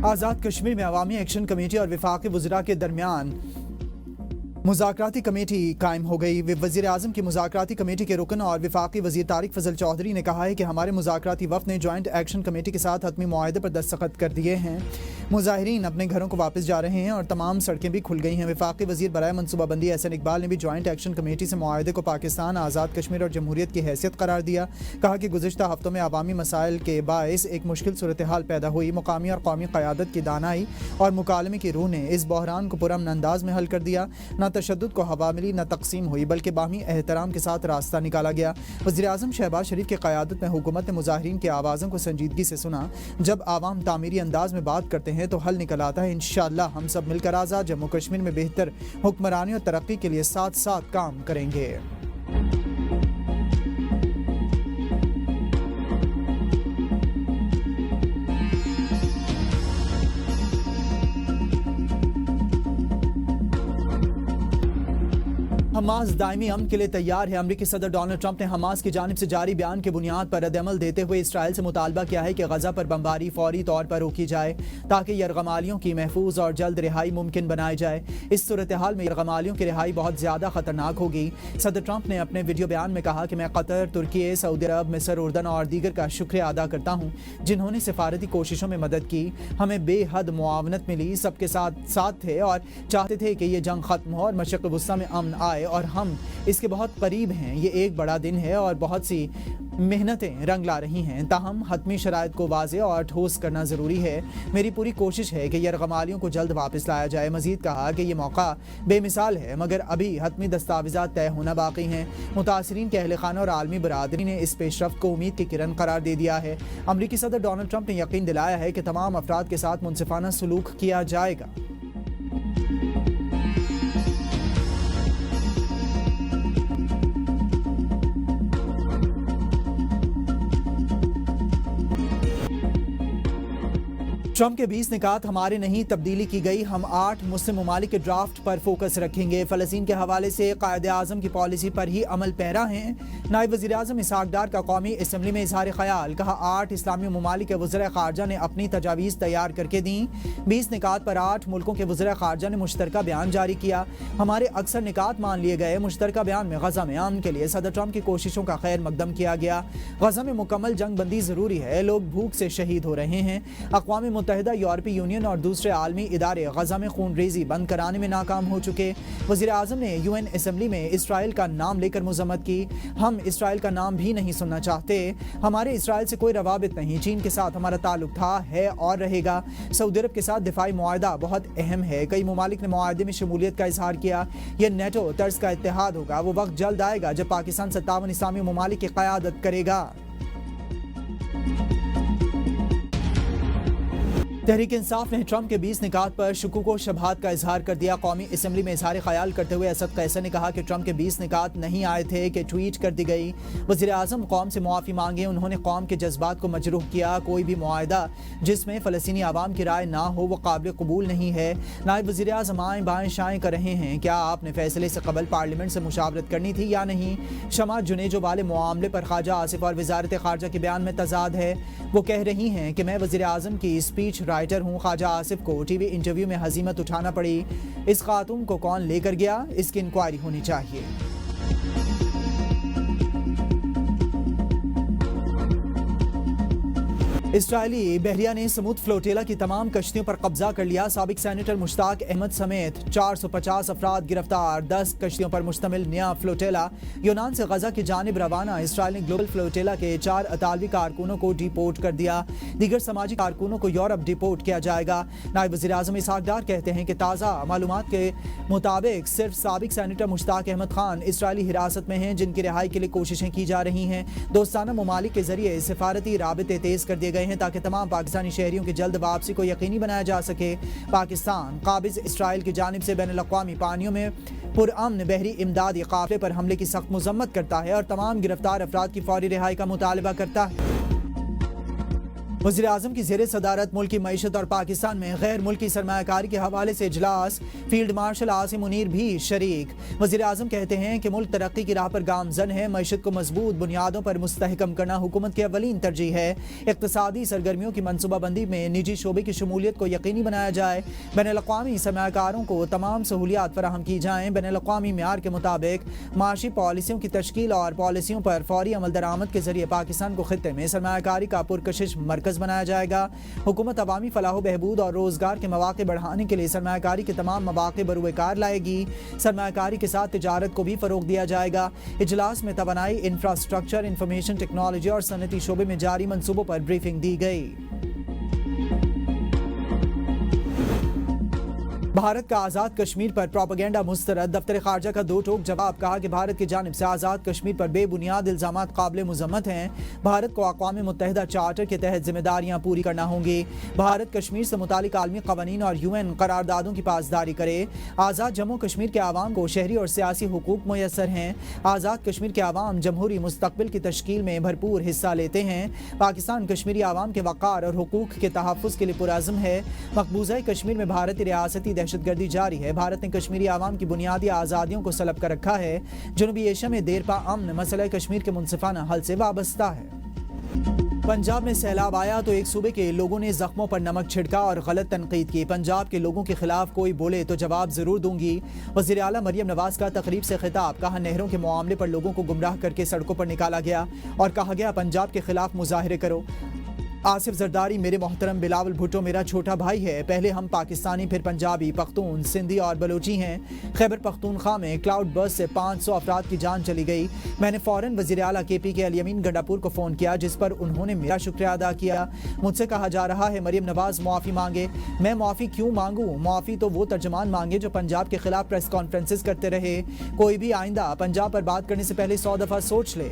आज़ाद कश्मीर में अवामी action committee और वफाकी वज़रा के दरमियान मुज़ाकराती कमेटी कायम हो गई। वज़ीर आज़म की मुज़ाकराती कमेटी के रुकन और वफाकी वज़ीर तारिक फजल चौधरी ने कहा है कि हमारे मुज़ाकराती वफ़द ने जॉइंट एक्शन कमेटी के साथ हतमी मुआहदे पर दस्तखत कर दिए हैं। मुज़ाहिरीन अपने घरों को वापस जा रहे हैं और तमाम सड़कें भी खुल गई हैं। वफाकी वज़ीर बराए मनसूबाबंदी एहसन इकबाल ने भी जॉइंट एक्शन कमेटी से मुआहदे को पाकिस्तान, आज़ाद कश्मीर और जमहूरियत की हैसियत करार दिया। कहा कि गुज़िश्ता हफ्तों में अवामी मसाइल के बायस एक मुश्किल सूरत हाल पैदा हुई। मुकामी और कौमी क़यादत की दानाई और मुकालमे की रूह ने इस बहरान को पुरअमन अंदाज में हल कर दिया। न तशद्दुद को हवा मिली, न तकसीम हुई, बल्कि बाहमी एहतराम के साथ रास्ता निकाला गया। वज़ीर आज़म शहबाज शरीफ की क़यादत में हुकूमत ने मुज़ाहिरीन की आवाज़ों को संजीदगी से सुना। जब आवाम तामीरी अंदाज में बात करते हैं तो हल निकल आता है। इंशाअल्लाह हम सब मिलकर आज़ाद जम्मू कश्मीर में बेहतर हुक्मरानी और तरक्की के लिए साथ साथ काम करेंगे। हमास दायमी अमन के लिए तैयार है। अमरीकी सदर डोनाल्ड ट्रंप ने हमास की जानिब से जारी बयान की बुनियाद पर रद्द-ए-अमल देते हुए इसराइल से मुतालबा किया है कि गजा पर बमबारी फौरी तौर पर रोकी जाए ताकि यरगमालियों की महफूज और जल्द रिहाई मुमकिन बनाई जाए। इस सूरत हाल में यरगमालियों की रिहाई बहुत ज्यादा खतरनाक होगी। सदर ट्रंप ने अपने वीडियो बयान में कहा कि मैं कतर, तुर्की, सऊदी अरब, मिस्र, उर्दन और दीगर का शुक्रिया अदा करता हूँ जिन्होंने सिफारती कोशिशों में मदद की। हमें बेहद मुआवनत मिली, सबके साथ साथ थे और चाहते थे कि ये जंग खत्म हो और मशरिक़ वस्ता में अमन आए और हम इसके बहुत करीब हैं। ये एक बड़ा दिन है और बहुत सी मेहनतें रंग ला रही हैं। ताहम हतमी शराइत को वाज़ेह और ठोस करना ज़रूरी है। मेरी पूरी कोशिश है कि यरगमालियों को जल्द वापस लाया जाए। मज़ीद कहा कि ये मौका बेमिसाल है मगर अभी हतमी दस्तावेज़ात तय होना बाकी हैं। मुतासिरीन के अहल खाना और आलमी बरादरी ने इस पेशरफ्त को उम्मीद की किरण करार दे दिया है। अमरीकी सदर डोनाल्ड ट्रंप ने यकीन दिलाया है कि तमाम अफराद के साथ मुनसिफाना सलूक किया जाएगा। ट्रंप के 20 निकात हमारे नहीं, तब्दीली की गई। हम 8 मुस्लिम ममालिक के ड्राफ्ट पर फोकस रखेंगे। फ़लस्तीन के हवाले से कायद आज़म की पॉलिसी पर ही अमल पैरा हैं। नायब वज़ीर आज़म इसहाक़ डार का कौमी असम्बली में इज़हार ख़याल। कहा 8 इस्लामी ममालिक के वज़ीर ख़ारजा ने अपनी तजावीज़ तैयार करके दी। 20 निकात पर 8 मुल्कों के वज़ीर ख़ारजा ने मुश्तरका बयान जारी किया। हमारे अक्सर निकात मान लिए गए। मुश्तरका बयान में गज़ा में अमन के लिए सदर ट्रंप की कोशिशों का खैर मकदम किया गया। गज़ा में मुकम्मल जंग बंदी ज़रूरी है। लोग भूख से शहीद हो रहे हैं। अक़वाम मुत्तहिदा, यूरोपीय यूनियन और दूसरे आलमी इदारे गजा में खून रेजी बंद कराने में नाकाम हो चुके। वज़ीर आज़म ने यूएन असम्बली में इसराइल का नाम लेकर मज़म्मत की। हम इसराइल का नाम भी नहीं सुनना चाहते। हमारे इसराइल से कोई रवाबित नहीं। चीन के साथ हमारा ताल्लुक था, है और रहेगा। सऊदी अरब के साथ दिफाई मुआहदा बहुत अहम है। कई ममालिक ने मुआहदे में शमूलियत का इजहार किया। यह नेटो तर्ज का इत्तेहाद होगा। वो वक्त जल्द आएगा जब पाकिस्तान 57 इस्लामी ममालिक की क़यादत करेगा। तहरीक इंसाफ ने ट्रंप के 20 निकात पर शुकूक व शबहात का इजहार कर दिया। कौमी असम्बली में इजहार ख्याल करते हुए असद कैसर ने कहा कि ट्रंप के 20 निकात नहीं आए थे कि ट्वीट कर दी गई। वज़ीर आज़म कौम से मुआफ़ी मांगे। उन्होंने कौम के जज्बात को मजरूह किया। कोई भी मुआहदा जिसमें फ़लस्तीनी आवाम की राय ना हो वो काबिल कबूल नहीं है। नायब वज़ीर आज़म आएँ बाएँ शाएँ कर रहे हैं। क्या आपने फैसले से कबल पार्लियामेंट से मुशावरत करनी थी या नहीं? शमा जुनेजो वाले मामले पर ख्वाजा आसिफ और वज़ारत ख़ारजा के बयान में तजाद है। वो कह रही हैं कि मैं वज़ीर आज़म की स्पीच राइटर हूँ। ख्वाजा आसिफ को टीवी इंटरव्यू में हजीमत उठाना पड़ी। इस खातून को कौन लेकर गया, इसकी इंक्वायरी होनी चाहिए। इस्राइली बहरिया ने समूद फ्लोटेला की तमाम कश्तियों पर कब्जा कर लिया। साबिक सेनेटर मुश्ताक अहमद समेत 450 अफराद गिरफ्तार। 10 कश्तियों पर मुश्तमिल नया फ्लोटेला यूनान से गजा की जानिब रवाना। इसराइल ने ग्लोबल फ्लोटेला के 4 अतालवी कारकुनों को डिपोर्ट कर दिया। दीगर समाजी कारकुनों को यूरोप डिपोर्ट किया जाएगा। नायब वज़ीर आज़म इसहाक़ डार कहते हैं कि ताज़ा मालूमात के मुताबिक सिर्फ साबिक सेनेटर मुश्ताक अहमद खान इसराइली हिरासत में हैं जिनकी रिहाई के लिए कोशिशें की जा रही हैं। दोस्ताना ममालिक के जरिए सिफारती राबिते तेज कर दिए गए हैं ताकि तमाम पाकिस्तानी शहरियों की जल्द वापसी को यकीनी बनाया जा सके। पाकिस्तान काबिज इसराइल की जानिब से बैनुल अक़वामी पानियों में पुरअमन बहरी इमदादी काफ़िले पर हमले की सख्त मज़म्मत करता है और तमाम गिरफ्तार अफराद की फौरी रिहाई का मुतालबा करता है। वज़ीर-ए-आज़म की ज़ेरे सदारत मुल्की मईशत और पाकिस्तान में गैर मुल्की सरमायाकारी के हवाले से इजलास, फील्ड मार्शल आसिम मुनीर भी शरीक। वज़ीर-ए-आज़म कहते हैं कि मुल्क तरक्की की राह पर गामज़न है, मईशत को मजबूत बुनियादों पर मुस्तहकम करना हुकूमत की अवलीन तरजीह है। इक़्तिसादी सरगर्मियों की मनसूबाबंदी में निजी शोबे की शमूलियत को यकीनी बनाया जाए। बैनुल-अक़वामी सरमायाकारों को तमाम सहूलियात फराहम की जाएँ। बैनुल-अक़वामी मेयार के मुताबिक माशी पॉलिसियों की तश्कील और पॉलिसियों पर फौरी अमल दरामद के जरिए पाकिस्तान को खित्ते में सरमायाकारी का पुरकशिश मरकज़ बनाया जाएगा। हुकूमत अवामी फलाह बहबूद और रोजगार के मौके बढ़ाने के लिए सरमायाकारी के तमाम मौके बरूएकार लाएगी। सरमायाकारी के साथ तिजारत को भी फरोग दिया जाएगा। इजलास में तवानाई, इंफ्रास्ट्रक्चर, इंफॉर्मेशन टेक्नोलॉजी और सनती शोबे में जारी मंसूबों पर ब्रीफिंग दी गई। भारत का आज़ाद कश्मीर पर प्रोपेगेंडा मुस्तरद, दफ्तर खारजा का दो टोक जवाब। कहा कि भारत की जानिब से आज़ाद कश्मीर पर बेबुनियाद इल्ज़ामात काबिल मुज़म्मत हैं। भारत को अक़वाम मुत्तहिदा चार्टर के तहत जिम्मेदारियाँ पूरी करना होंगी। भारत कश्मीर से मुतालिक आलमी क़वानीन और UN करारदादों की पासदारी करे। आज़ाद जम्मू कश्मीर के आवाम को शहरी और सियासी हुकूक मुयस्सर हैं। आज़ाद कश्मीर के आवाम जमहूरी मुस्तक़बिल की तश्कील में भरपूर हिस्सा लेते हैं। पाकिस्तान कश्मीरी आवाम के वक़ार और हुकूक के तहफ़्फ़ुज़ के लिए पुरअज़्म है। मकबूज़ा कश्मीर में भारतीय रियासती दहशतगर्दी जारी है। भारत ने कश्मीरी आवाम की बुनियादी आज़ादियों को सलब कर रखा है। जनूबी एशिया में देरपा अमन मसला कश्मीर के मुनसिफाना हल से वाबस्ता है। पंजाब में सैलाब आया तो एक सूबे के लोगों ने जख्मों पर नमक छिड़का और गलत तनकीद की। पंजाब के लोगों के खिलाफ कोई बोले तो जवाब जरूर दूंगी। वज़ीर आला मरियम नवाज का तकरीब से खिताब। कहा नहरों के मामले पर लोगों को गुमराह करके सड़कों पर निकाला गया और कहा गया पंजाब के खिलाफ मुजाहिरे करो। आसिफ जरदारी, मेरे मोहतरम बिलावल भुट्टो मेरा छोटा भाई है। पहले हम पाकिस्तानी, फिर पंजाबी, पख्तून, सिंधी और बलोची हैं। खैबर पख्तूनख्वा में क्लाउड बर्स्ट से 500 अफराद की जान चली गई। मैंने फ़ौरन वज़ीर आला KP के अल-यमीन गंडापुर को फ़ोन किया, जिस पर उन्होंने मेरा शुक्रिया अदा किया। मुझसे कहा जा रहा है मरियम नवाज मुआफ़ी मांगे। मैं मुआफ़ी क्यों मांगूँ? मुआफ़ी तो वो तर्जमान मांगे जो पंजाब के खिलाफ प्रेस कॉन्फ्रेंसेस करते रहे। कोई भी आइंदा पंजाब पर बात करने से पहले 100 दफ़ा सोच ले।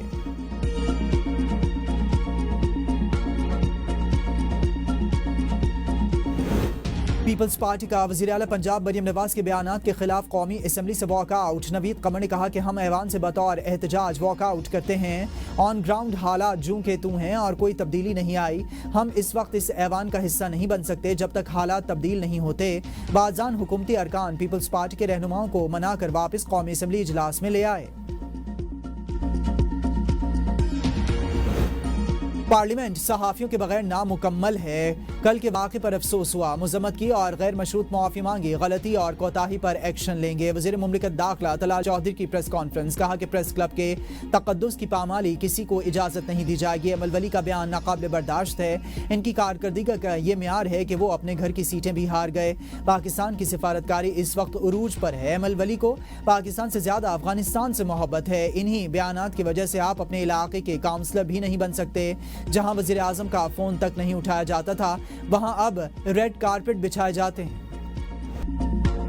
पीपल्स पार्टी का वज़ीर आला पंजाब मरियम नवाज के बयानात के खिलाफ कौमी असम्बली से वॉकआउट। नवीद कमर ने कहा कि हम ऐवान से बतौर एहतजाज वॉकआउट करते हैं। ऑन ग्राउंड हालात जूं के तूं हैं और कोई तब्दीली नहीं आई। हम इस वक्त इस ऐवान का हिस्सा नहीं बन सकते जब तक हालात तब्दील नहीं होते। बाज़ान हुकूमती अरकान पीपल्स पार्टी के रहनुमाओं को मना कर वापस कौमी असम्बली इजलास में ले आए। पार्लियामेंट सहाफ़ियों के बगैर नामुकम्मल है। कल के वाक़े पर अफसोस हुआ। मज़म्मत की और गैर मशरूत मुआफ़ी मांगी। गलती और कोताही पर एक्शन लेंगे। वज़ीर मुमलिकत दाखिला तलाल चौधरी की प्रेस कॉन्फ्रेंस। कहा कि प्रेस क्लब के तक़द्दुस की पामाली किसी को इजाज़त नहीं दी जाएगी। अमल वली का बयान नाकाबिल बर्दाश्त है। इनकी कारकर्दगी का ये म्यार है कि वो अपने घर की सीटें भी हार गए। पाकिस्तान की सिफारतकारी इस वक्त उरूज पर है। अमल वली को पाकिस्तान से ज़्यादा अफगानिस्तान से मोहब्बत है। इन्हीं बयानात की वजह से आप अपने इलाके के काउंसलर भी नहीं बन सकते। जहां वज़ीर आज़म का फ़ोन तक नहीं उठाया जाता था, वहां अब रेड कारपेट बिछाए जाते हैं।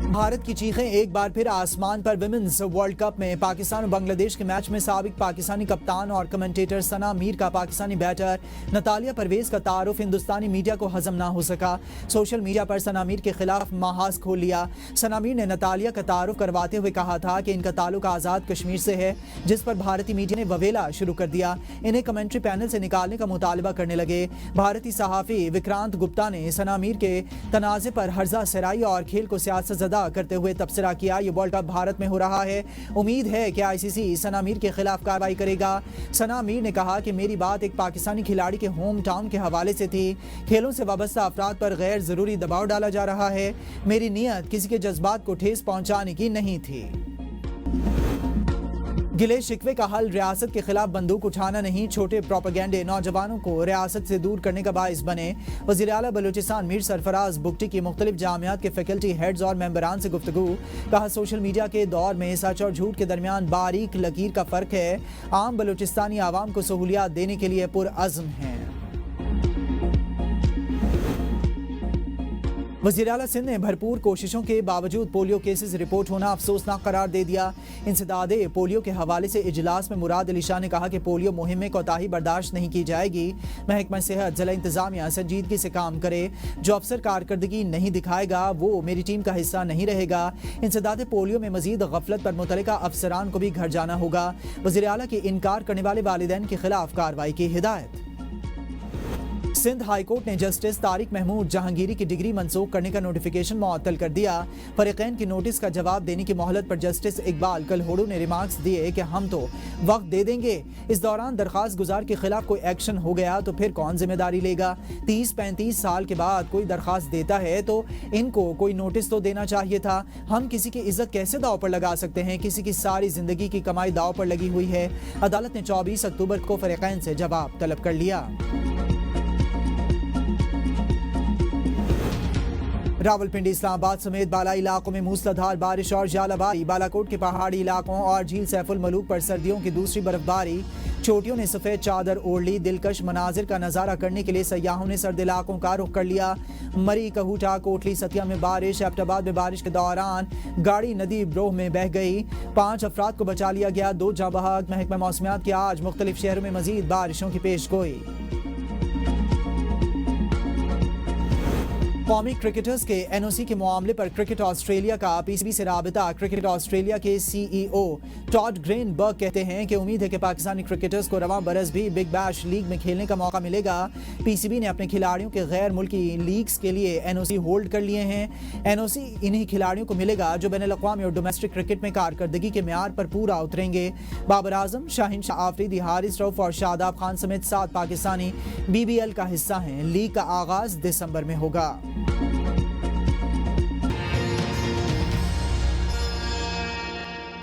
भारत की चीखें एक बार फिर आसमान पर। विमेंस वर्ल्ड कप में पाकिस्तान और बांग्लादेश के मैच में साबिक पाकिस्तानी कप्तान और कमेंटेटर सना मीर का पाकिस्तानी बैटर नतालिया परवेज का तारुफ हिंदुस्तानी मीडिया को हजम ना हो सका। सोशल मीडिया पर सना मीर के खिलाफ महाज खोल लिया। सना मीर ने नतालिया का तारुफ करवाते हुए कहा था कि इनका ताल्लुक आज़ाद कश्मीर से है, जिस पर भारतीय मीडिया ने ववेला शुरू कर दिया। इन्हें कमेंट्री पैनल से निकालने का मुतालबा करने लगे। भारतीय सहाफ़ी विक्रांत गुप्ता ने सना मीर के तनाज़े पर हर्जा सराई और खेल को सियासत ज़दा करते हुए तबसरा किया। ये वर्ल्ड कप भारत में हो रहा है। उम्मीद है कि ICC सना मीर के खिलाफ कार्रवाई करेगा। सना मीर ने कहा कि मेरी बात एक पाकिस्तानी खिलाड़ी के होम टाउन के हवाले से थी। खेलों से वाबस्ता अफराद पर गैर जरूरी दबाव डाला जा रहा है। मेरी नीयत किसी के जज्बात को ठेस पहुंचाने की नहीं थी। गिले शिकवे का हल रियासत के खिलाफ बंदूक उठाना नहीं। छोटे प्रोपेगेंडे नौजवानों को रियासत से दूर करने का बाइस बने। वज़ीर आला बलूचिस्तान मीर सरफराज बुगटी की मुख्तलिफ जामियात के फैकल्टी हेड्स और मेंबरान से गुफ्तगू। कहा सोशल मीडिया के दौर में सच और झूठ के दरमियान बारीक लकीर का फ़र्क है। आम बलूचिस्तानी आवाम को सहूलियात देने के लिए पुरअज़्म हैं। वज़ीर आला सिंध ने भरपूर कोशिशों के बावजूद पोलियो केसेस रिपोर्ट होना अफसोसनाक करार दे दिया। इंसदादे पोलियो के हवाले से इजलास में मुराद अली शाह ने कहा कि पोलियो मुहिम में कोताही बर्दाश्त नहीं की जाएगी। महकमा सेहत जिला इंतजामिया संजीदगी से काम करे। जो अफसर कारकर्दगी नहीं दिखाएगा वो मेरी टीम का हिस्सा नहीं रहेगा। इंसदादे पोलियो में मजीद गफलत पर मुतल्लिका अफसरान को भी घर जाना होगा। वज़ीर आला के इनकार करने वाले वालिदैन के खिलाफ कार्रवाई की हिदायत। सिंध हाई कोर्ट ने जस्टिस तारिक महमूद जहांगीरी की डिग्री मंसूख करने का नोटिफिकेशन मुअत्तल कर दिया। फरीकैन की नोटिस का जवाब देने की मोहलत पर जस्टिस इकबाल कलहोड़ू ने रिमार्क्स दिए कि हम तो वक्त दे देंगे, इस दौरान दरखास्त गुजार के खिलाफ कोई एक्शन हो गया तो फिर कौन जिम्मेदारी लेगा। 30-35 साल के बाद कोई दरखास्त देता है तो इनको कोई नोटिस तो देना चाहिए था। हम किसी की इज्जत कैसे दाव पर लगा सकते हैं? किसी की सारी जिंदगी की कमाई दाव पर लगी हुई है। अदालत ने 24 अक्टूबर को फरीकैन से जवाब तलब कर लिया। रावलपिंडी, इस्लामाबाद समेत बालाई इलाकों में मूसलाधार बारिश और जालाबारी। बालाकोट के पहाड़ी इलाकों और झील सैफुल मलूक पर सर्दियों की दूसरी बर्फबारी। चोटियों ने सफेद चादर ओढ़ ली। दिलकश मनाजिर का नजारा करने के लिए सयाहों ने सर्द इलाकों का रुख कर लिया। मरी, कहूटा, कोटली, सतिया में बारिश। एबटाबाद में बारिश के दौरान गाड़ी नदी ब्रोह में बह गई। 5 अफराद को बचा लिया गया, 2 जाँ बहक। महकमा मौसमियात की आज मुख्तलिफ शहरों में मजीद बारिशों की पेश गोई। कौमी क्रिकेटर्स के एनओसी के मामले पर क्रिकेट ऑस्ट्रेलिया का पीसीबी से राबिता। क्रिकेट ऑस्ट्रेलिया के सीईओ टॉड ग्रेनबर्ग कहते हैं कि उम्मीद है कि पाकिस्तानी क्रिकेटर्स को रवां बरस भी बिग बैश लीग में खेलने का मौका मिलेगा। पीसीबी ने अपने खिलाड़ियों के गैर मुल्की लीग्स के लिए एनओसी होल्ड कर लिए हैं। एनओसी इन्हीं खिलाड़ियों को मिलेगा जो बैनुल-अक़वामी और डोमेस्टिक क्रिकेट में कारकर्दगी के मेयार पर पूरा उतरेंगे। बाबर आजम, शाहीन शाह आफरीदी, हारिस रऊफ और शादाब खान समेत 7 पाकिस्तानी बीबीएल का हिस्सा हैं। लीग का आगाज दिसंबर में होगा।